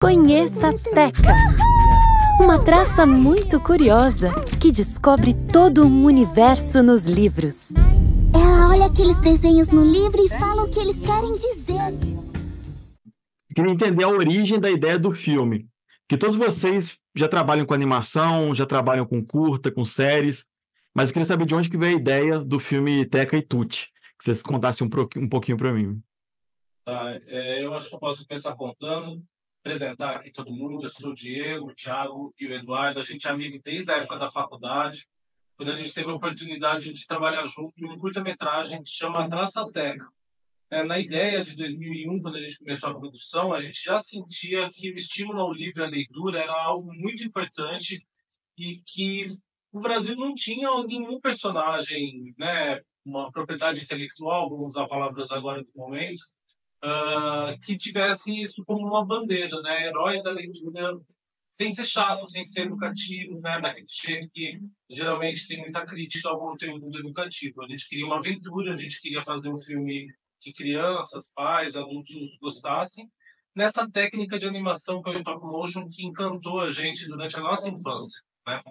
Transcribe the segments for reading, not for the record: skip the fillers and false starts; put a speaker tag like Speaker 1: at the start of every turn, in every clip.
Speaker 1: Conheça a Teca, uma traça muito curiosa que descobre todo um universo nos livros.
Speaker 2: Ela olha aqueles desenhos no livro e fala o que eles querem dizer.
Speaker 3: Eu queria entender a origem da ideia do filme. Que todos vocês já trabalham com animação, já trabalham com curta, com séries, mas eu queria saber de onde que veio a ideia do filme Teca e Tutti. Que vocês contassem um pouquinho para mim.
Speaker 4: Tá, eu acho que eu posso começar contando, apresentar aqui todo mundo. Eu sou o Diego, o Thiago e o Eduardo. A gente é amigo desde a época da faculdade, quando a gente teve a oportunidade de trabalhar junto em um curta-metragem que chama Traça Teca. Na ideia de 2001, quando a gente começou a produção, a gente já sentia que o estímulo ao livro e à leitura era algo muito importante e que o Brasil não tinha nenhum personagem, né, uma propriedade intelectual, vamos usar palavras agora do momento, que tivesse isso como uma bandeira, né? Heróis da leitura, sem ser chato, sem ser educativo, né? Daquele jeito que geralmente tem muita crítica ao conteúdo educativo. A gente queria uma aventura, a gente queria fazer um filme que crianças, pais, adultos gostassem, nessa técnica de animação que é o stop motion, que encantou a gente durante a nossa infância, né?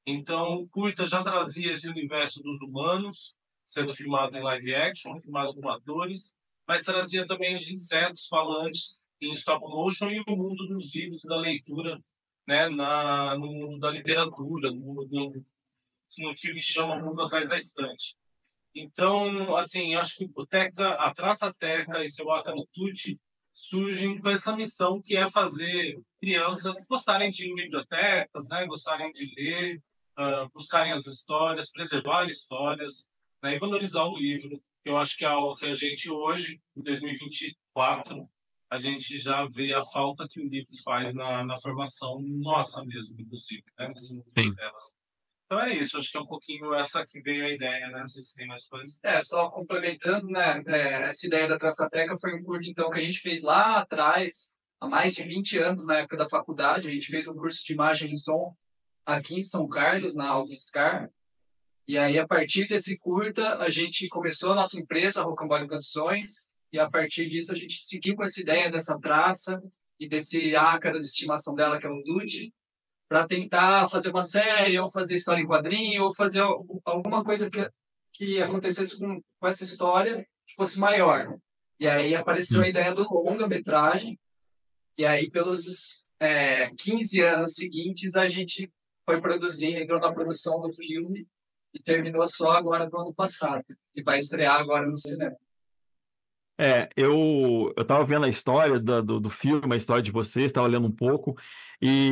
Speaker 4: Então, o curta já trazia esse universo dos humanos, sendo filmado em live action, filmado com atores, mas trazia também os insetos falantes em stop motion e o mundo dos livros, da leitura, né, no mundo da literatura, no mundo que no filme chama O Mundo Atrás da Estante. Então, assim, acho que o Teca, a Traça Teca e seu Aka no Tutti surgem com essa missão que é fazer crianças gostarem de ir em bibliotecas, né, gostarem de ler, buscarem as histórias, preservar histórias, né, e valorizar o livro. Eu acho que é algo que a gente hoje, em 2024, a gente já vê a falta que o livro faz na formação nossa mesmo, inclusive, né, nesse mundo de telas. Então é isso, acho que é um pouquinho essa que veio a ideia, né? Não sei se tem mais coisas.
Speaker 5: Só complementando, né? Essa ideia da Traçateca foi um curso, então, que a gente fez lá atrás, há mais de 20 anos, na época da faculdade. A gente fez um curso de imagem e som aqui em São Carlos, na UFSCar. E aí, a partir desse curta, a gente começou a nossa empresa, a Rocambole Produções, e a partir disso a gente seguiu com essa ideia dessa traça e desse ácaro de estimação dela, que é o Dude, para tentar fazer uma série, ou fazer história em quadrinho, ou fazer alguma coisa que acontecesse com essa história que fosse maior. E aí apareceu a ideia do longa-metragem, e aí pelos 15 anos seguintes a gente foi produzindo, entrou na produção do filme, e terminou só agora no ano passado, e vai estrear agora no cinema.
Speaker 3: Eu estava vendo a história do filme, a história de vocês, estava lendo um pouco, e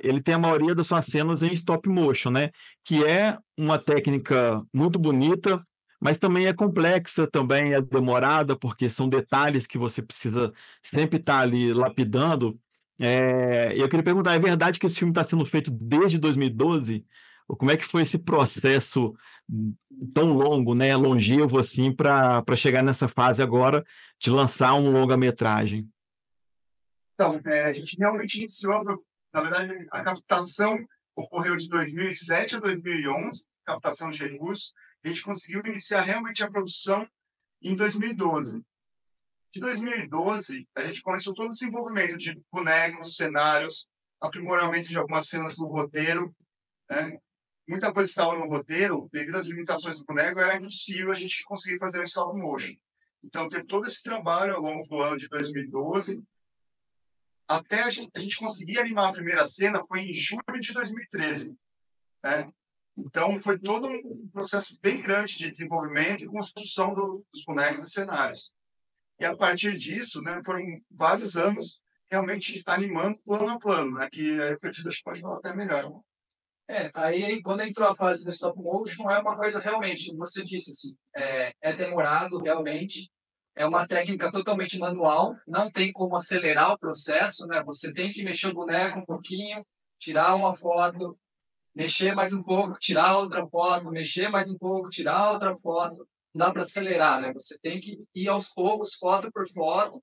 Speaker 3: ele tem a maioria das suas cenas em stop motion, né? Que é uma técnica muito bonita, mas também é complexa, também é demorada, porque são detalhes que você precisa sempre estar ali lapidando. Eu queria perguntar, é verdade que esse filme está sendo feito desde 2012? Ou como é que foi esse processo tão longo, né, longevo assim, para chegar nessa fase agora de lançar um longa-metragem?
Speaker 6: Então, a gente realmente iniciou, na verdade, a captação ocorreu de 2007 a 2011, captação de recursos. A gente conseguiu iniciar realmente a produção em 2012. De 2012, a gente começou todo o desenvolvimento de bonecos, cenários, aprimoramento de algumas cenas do roteiro, né? Muita coisa estava no roteiro, devido às limitações do boneco, era impossível a gente conseguir fazer um stop motion. Então, teve todo esse trabalho ao longo do ano de 2012, até a gente conseguir animar a primeira cena, foi em julho de 2013. Né? Então, foi todo um processo bem grande de desenvolvimento e construção dos bonecos e cenários. E, a partir disso, né, foram vários anos realmente animando plano a plano, né, que a Perdida pode falar até melhor.
Speaker 5: Aí quando entrou a fase do stop motion, é uma coisa realmente, como você disse, assim, é demorado realmente, é uma técnica totalmente manual, não tem como acelerar o processo, né? Você tem que mexer o boneco um pouquinho, tirar uma foto, mexer mais um pouco, tirar outra foto, mexer mais um pouco, tirar outra foto, não dá para acelerar, né? Você tem que ir aos poucos, foto por foto,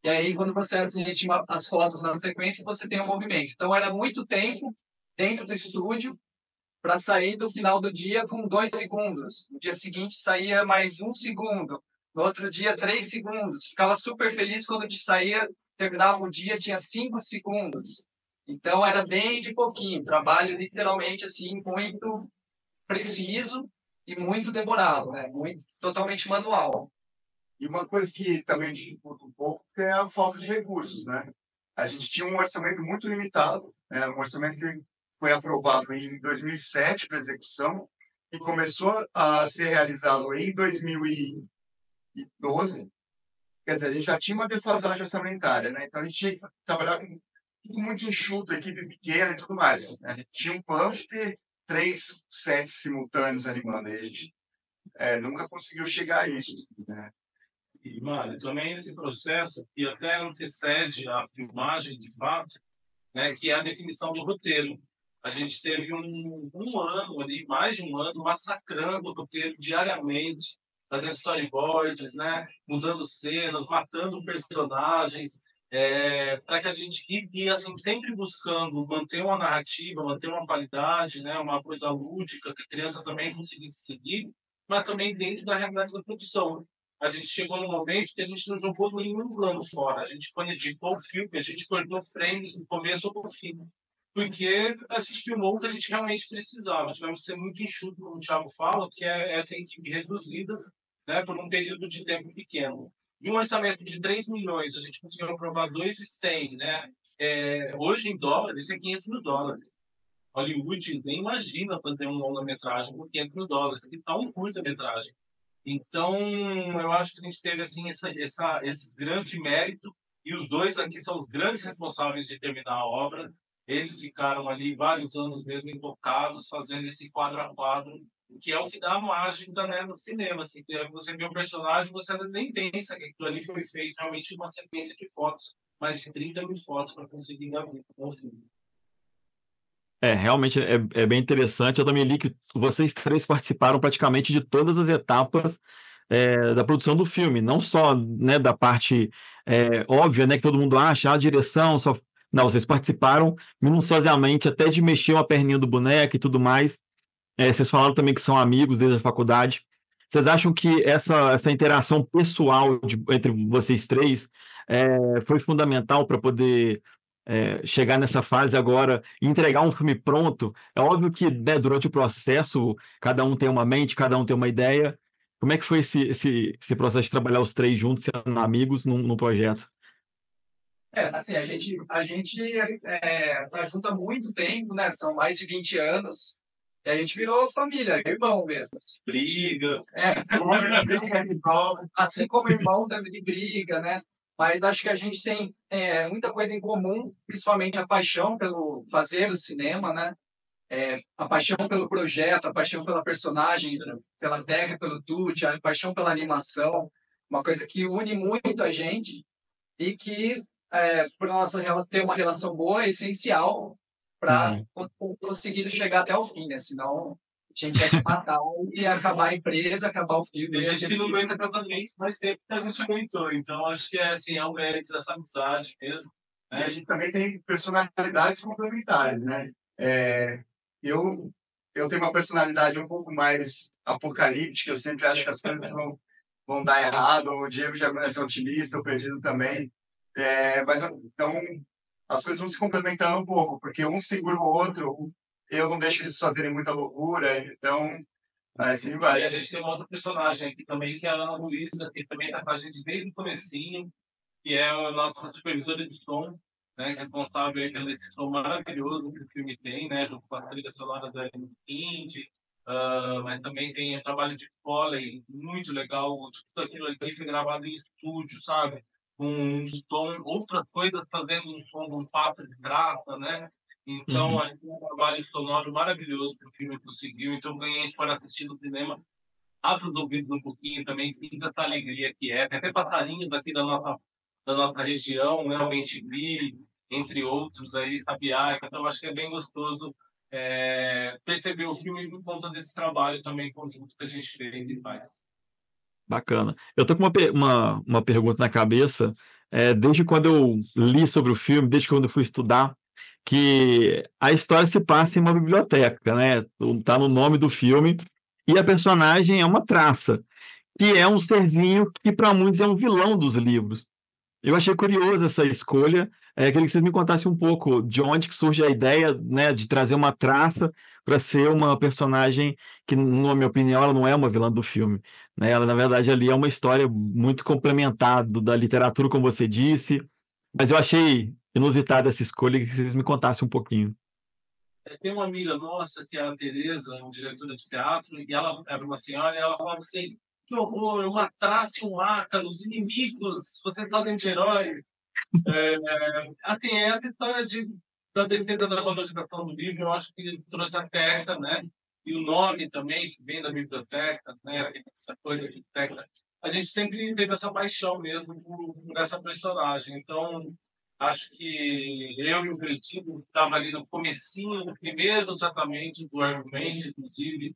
Speaker 5: e aí quando você assiste as fotos na sequência, você tem um movimento. Então era muito tempo dentro do estúdio para sair do final do dia com 2 segundos. No dia seguinte saía mais 1 segundo. No outro dia, 3 segundos. Ficava super feliz quando te saía terminava o dia, tinha 5 segundos. Então, era bem de pouquinho. Trabalho, literalmente, assim, muito preciso e muito demorado, né? Muito, totalmente manual.
Speaker 6: E uma coisa que também dificulta um pouco é a falta de recursos, né? A gente tinha um orçamento muito limitado, né? Um orçamento que foi aprovado em 2007 para execução e começou a ser realizado em 2012. Quer dizer, a gente já tinha uma defasagem orçamentária, né? Então a gente tinha que trabalhar com tudo muito enxuto, equipe pequena e tudo mais. A gente tinha um plano de ter 3 sets simultâneos animando, e a gente nunca conseguiu chegar a isso, assim, né?
Speaker 4: E, Mário, também esse processo, que até antecede a filmagem, de fato, né, que é a definição do roteiro. A gente teve um ano ali, mais de um ano, massacrando o roteiro diariamente, fazendo storyboards, né, mudando cenas, matando personagens, para que a gente ia assim, sempre buscando manter uma narrativa, manter uma qualidade, né, uma coisa lúdica, que a criança também conseguisse seguir, mas também dentro da realidade da produção. A gente chegou num momento que a gente não jogou nenhum plano fora. A gente, quando editou o filme, a gente cortou frames do começo ao fim. Porque a gente filmou o que a gente realmente precisava. Tivemos que ser muito enxuto, como o Thiago fala, que é essa equipe reduzida, né, por um período de tempo pequeno. E um orçamento de 3 milhões, a gente conseguiu aprovar 2,100, né? Hoje, em dólares, é 500 mil dólares. Hollywood nem imagina fazer um longa-metragem por 500 mil dólares. Que tal um curta-metragem? Então, eu acho que a gente teve assim, esse grande mérito, e os dois aqui são os grandes responsáveis de terminar a obra. Eles ficaram ali vários anos mesmo invocados, fazendo esse quadro a quadro, que é o que dá a mágica, né, no cinema. Assim, você vê o personagem, você às vezes nem pensa que aquilo ali foi feito realmente uma sequência de fotos, mais de 30 mil fotos para conseguir dar vida ao filme.
Speaker 3: Realmente é bem interessante. Eu também li que vocês três participaram praticamente de todas as etapas da produção do filme, não só, né, da parte óbvia, né, que todo mundo acha, a direção, só... Não, vocês participaram minuciosamente até de mexer uma perninha do boneco e tudo mais. Vocês falaram também que são amigos desde a faculdade. Vocês acham que essa interação pessoal entre vocês três foi fundamental para poder chegar nessa fase agora e entregar um filme pronto? É óbvio que, né, durante o processo cada um tem uma mente, cada um tem uma ideia. Como é que foi esse processo de trabalhar os três juntos, sendo amigos, num projeto?
Speaker 5: Assim, a gente tá junto há muito tempo, né? São mais de 20 anos. E a gente virou família, irmão mesmo. Assim.
Speaker 4: Briga.
Speaker 5: Assim como irmão também briga, né? Mas acho que a gente tem muita coisa em comum, principalmente a paixão pelo fazer o cinema, né? A paixão pelo projeto, a paixão pela personagem, pela técnica, pelo Tucci, a paixão pela animação, uma coisa que une muito a gente e que, por nossa ter uma relação boa, é essencial para conseguir chegar até o fim, né? Senão a gente ia se matar e ia acabar a empresa, acabar o filme.
Speaker 4: Tem gente que não aguenta casamento, mas tempo que a gente aguentou. Então, acho que é um mérito dessa amizade mesmo.
Speaker 6: Né? E a gente também tem personalidades complementares, né? Eu tenho uma personalidade um pouco mais apocalíptica, eu sempre acho que as coisas vão dar errado, o Diego já é mais otimista, o Perdido também. Mas, então, as coisas vão se complementando um pouco, porque um segura o outro, eu não deixo eles fazerem muita loucura, então, assim vai.
Speaker 4: E a gente tem uma outra personagem aqui também, que é a Ana Luísa, que também está com a gente desde o comecinho, que é a nossa supervisora de som, né, responsável pelo esse som maravilhoso que o filme tem, né, junto com a trilha sonora da Indy, mas também tem um trabalho de Foley muito legal, tudo aquilo ali foi gravado em estúdio, sabe? Com um som, outras coisas fazendo um som de um papo de prata, né? Então, acho que é um trabalho sonoro maravilhoso que o filme conseguiu. Então, ganhei para assistir no cinema. Abra os ouvidos um pouquinho também, sinta essa alegria que é. Tem até passarinhos aqui da nossa região, né? O Bentibi, entre outros aí, Sabiá. Então, acho que é bem gostoso perceber o filme por conta desse trabalho também conjunto que a gente fez e faz.
Speaker 3: Bacana. Eu tô com uma pergunta na cabeça, desde quando eu li sobre o filme, desde quando eu fui estudar, que a história se passa em uma biblioteca, né? Tá no nome do filme, e a personagem é uma traça, que é um serzinho que para muitos é um vilão dos livros. Eu achei curiosa essa escolha. Queria que vocês me contassem um pouco de onde que surge a ideia, né, de trazer uma traça para ser uma personagem que, na minha opinião, ela não é uma vilã do filme, né? Ela, na verdade, ali é uma história muito complementar da literatura, como você disse. Mas eu achei inusitada essa escolha, que vocês me contassem um pouquinho.
Speaker 4: Tem uma amiga nossa, que é a Tereza, uma diretora de teatro, e ela era uma senhora, e ela falava assim: que horror, uma traça e um ácaro, os inimigos, você está dentro de heróis. Assim, é a história da defesa da valorização do livro, eu acho que trouxe a técnica, né? E o nome também, que vem da biblioteca, né? Essa coisa de técnica. A gente sempre teve essa paixão mesmo por essa personagem. Então, acho que eu e o Bertino estavam ali no comecinho, no primeiro tratamento do argumento, inclusive,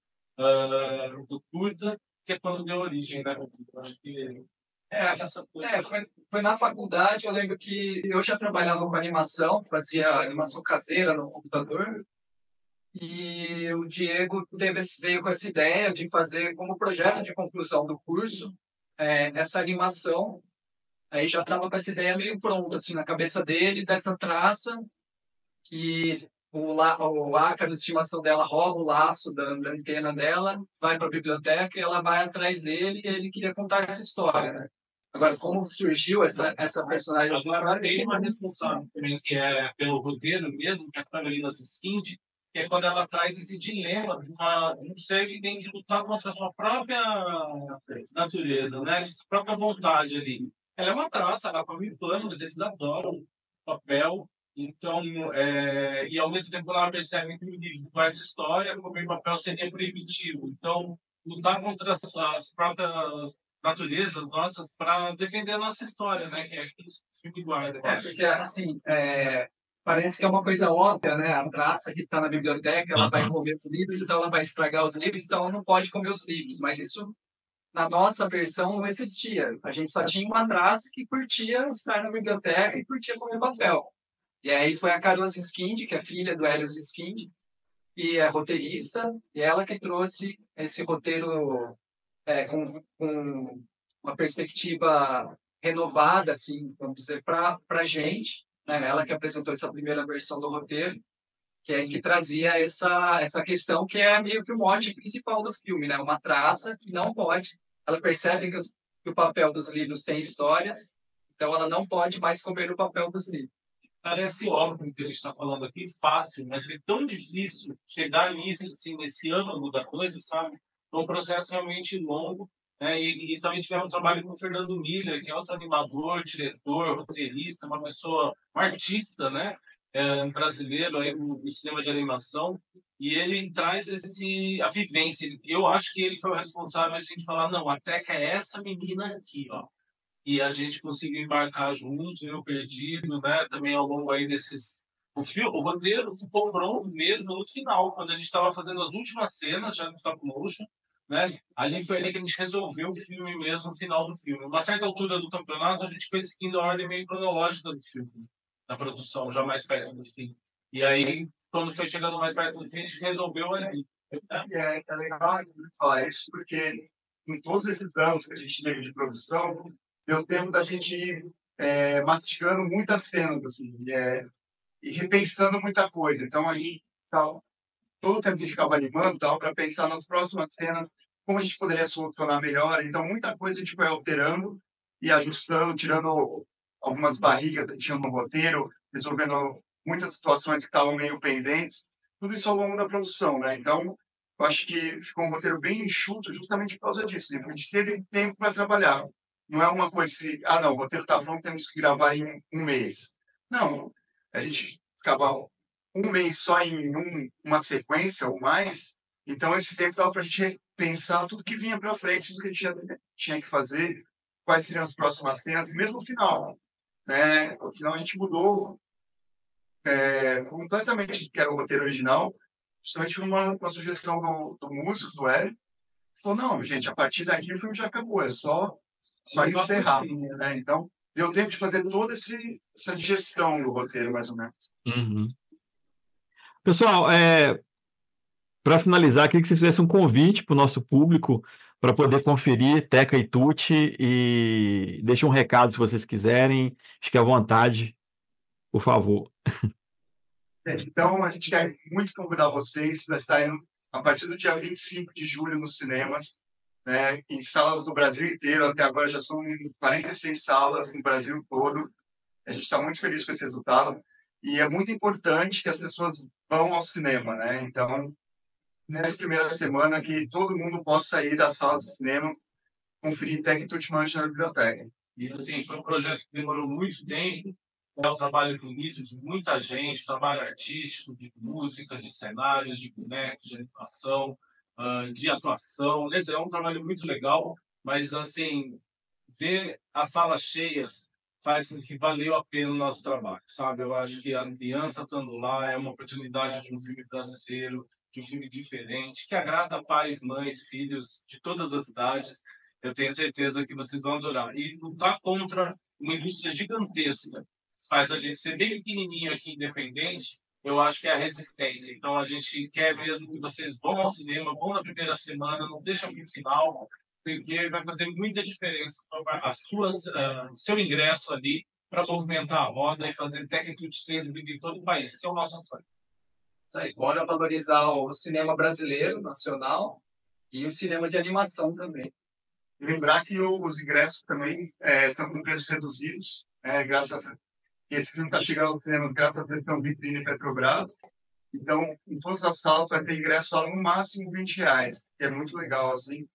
Speaker 4: do curta, que é quando deu origem, né? Acho que essa coisa.
Speaker 5: Foi na faculdade, eu lembro que eu já trabalhava com animação, fazia animação caseira no computador, e o Diego veio com essa ideia de fazer como projeto de conclusão do curso essa animação. Aí já estava com essa ideia meio pronta, assim, na cabeça dele, dessa traça, que o ácaro de estimação dela rouba o laço da antena dela, vai para a biblioteca e ela vai atrás dele, e ele queria contar essa história, né? Agora, como surgiu essa personagem?
Speaker 4: Agora, tem uma responsável também, que é pelo roteiro mesmo, que é a Carolina Siskind, que é quando ela traz esse dilema de um ser que tem que lutar contra a sua própria natureza, né? Sua própria vontade ali. Ela é uma traça, ela come pano, mas eles adoram papel. Então, e ao mesmo tempo ela percebe que o livro vai de história, comer papel seria proibitivo. Então, lutar contra as próprias naturezas nossas para defender a nossa história, né? Que é aquilo que o filme guarda.
Speaker 5: Porque, assim, parece que é uma coisa óbvia, né? A traça que está na biblioteca, ela vai comer os livros, então ela vai estragar os livros, então ela não pode comer os livros. Mas isso, na nossa versão, não existia. A gente só tinha uma traça que curtia estar na biblioteca e curtia comer papel. E aí foi a Carol Siskind, que é filha do Hélio Siskind, e é roteirista, e ela que trouxe esse roteiro com uma perspectiva renovada, assim, vamos dizer, para a gente, né? Ela que apresentou essa primeira versão do roteiro, que trazia essa questão que é meio que o mote principal do filme, né? Uma traça que não pode, ela percebe que o papel dos livros tem histórias, então ela não pode mais comer o papel dos livros.
Speaker 4: Parece óbvio que a gente está falando aqui, fácil, mas foi tão difícil chegar nisso, assim, nesse âmago da coisa, sabe? Foi um processo realmente longo, né? E também tivemos um trabalho com o Fernando Miller, que é outro animador, diretor, roteirista, uma pessoa, um artista, né? Brasileiro aí no cinema de animação, e ele traz a vivência. Eu acho que ele foi o responsável de a gente falar, não, a Teca é essa menina aqui, ó. E a gente conseguiu embarcar junto, eu perdido, né? Também ao longo aí desses... O roteiro ficou pronto mesmo no final, quando a gente estava fazendo as últimas cenas, já no stop motion, né? Ali foi ali que a gente resolveu o filme mesmo, no final do filme. Uma certa altura do campeonato, a gente foi seguindo a ordem meio cronológica do filme, da produção, já mais perto do fim. E aí, quando foi chegando mais perto do fim, a gente resolveu ali.
Speaker 6: É legal falar isso, porque em todos esses anos que a gente teve de produção, deu tempo da gente ir mastigando muitas cenas, assim, e repensando muita coisa. Então, a gente, todo o tempo que a gente ficava animando, para pensar nas próximas cenas, como a gente poderia solucionar melhor. Então, muita coisa a gente foi alterando e ajustando, tirando algumas barrigas que tinham no roteiro, resolvendo muitas situações que estavam meio pendentes. Tudo isso ao longo da produção, né? Então, eu acho que ficou um roteiro bem enxuto justamente por causa disso. A gente teve tempo para trabalhar. Não é uma coisa assim, não, o roteiro está pronto, temos que gravar em um mês. Não, a gente ficava um mês só em uma sequência ou mais, então esse tempo dava para a gente pensar tudo que vinha para frente, tudo que a gente tinha que fazer, quais seriam as próximas cenas, mesmo o final. Né? No final a gente mudou completamente que era o roteiro original, justamente uma sugestão do músico, do Hélio, falou, não, gente, a partir daqui o filme já acabou, é só encerrar, né? Então, deu tempo de fazer toda essa digestão do roteiro, mais ou menos.
Speaker 3: Uhum. Pessoal, para finalizar, queria que vocês fizessem um convite para o nosso público para poder conferir Teca e Tutti, e deixe um recado se vocês quiserem, fique à vontade, por favor.
Speaker 6: Então, a gente quer muito convidar vocês para estarem a partir do dia 25 de julho nos cinemas, né, em salas do Brasil inteiro. Até agora já são 46 salas no Brasil todo. A gente está muito feliz com esse resultado. E é muito importante que as pessoas vão ao cinema, né? Então, nessa primeira semana, que todo mundo possa ir às salas de cinema, conferir Teca e Tutti Mancha na biblioteca.
Speaker 4: E, assim, foi um projeto que demorou muito tempo. É um trabalho bonito de muita gente, trabalho artístico, de música, de cenários, de bonecos, de animação, de atuação. Quer dizer, é um trabalho muito legal, mas, assim, ver as salas cheias faz com que valeu a pena o nosso trabalho, sabe? Eu acho que a criança estando lá é uma oportunidade de um filme brasileiro, de um filme diferente, que agrada pais, mães, filhos de todas as idades. Eu tenho certeza que vocês vão adorar. E lutar contra uma indústria gigantesca faz a gente ser bem pequenininho aqui, independente, eu acho que é a resistência. Então, a gente quer mesmo que vocês vão ao cinema, vão na primeira semana, não deixam para o final, porque vai fazer muita diferença o seu ingresso ali para movimentar a roda e fazer Teca e Tutti ser exibido em todo o país, que é o nosso sonho.
Speaker 5: Isso aí, bora valorizar o cinema brasileiro, nacional, e o cinema de animação também.
Speaker 6: Lembrar que os ingressos também estão com preços reduzidos, graças a esse filme está chegando ao cinema graças à versão Vitrine Petrobras. Então, em todas as salas vai ter ingresso só no máximo R$20, que é muito legal, assim,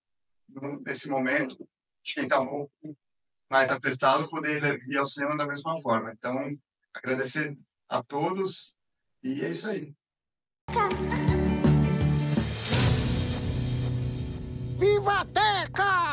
Speaker 6: nesse momento, de quem está um pouco mais apertado, poder ir ao cinema da mesma forma. Então, agradecer a todos e é isso aí.
Speaker 7: Viva a Teca!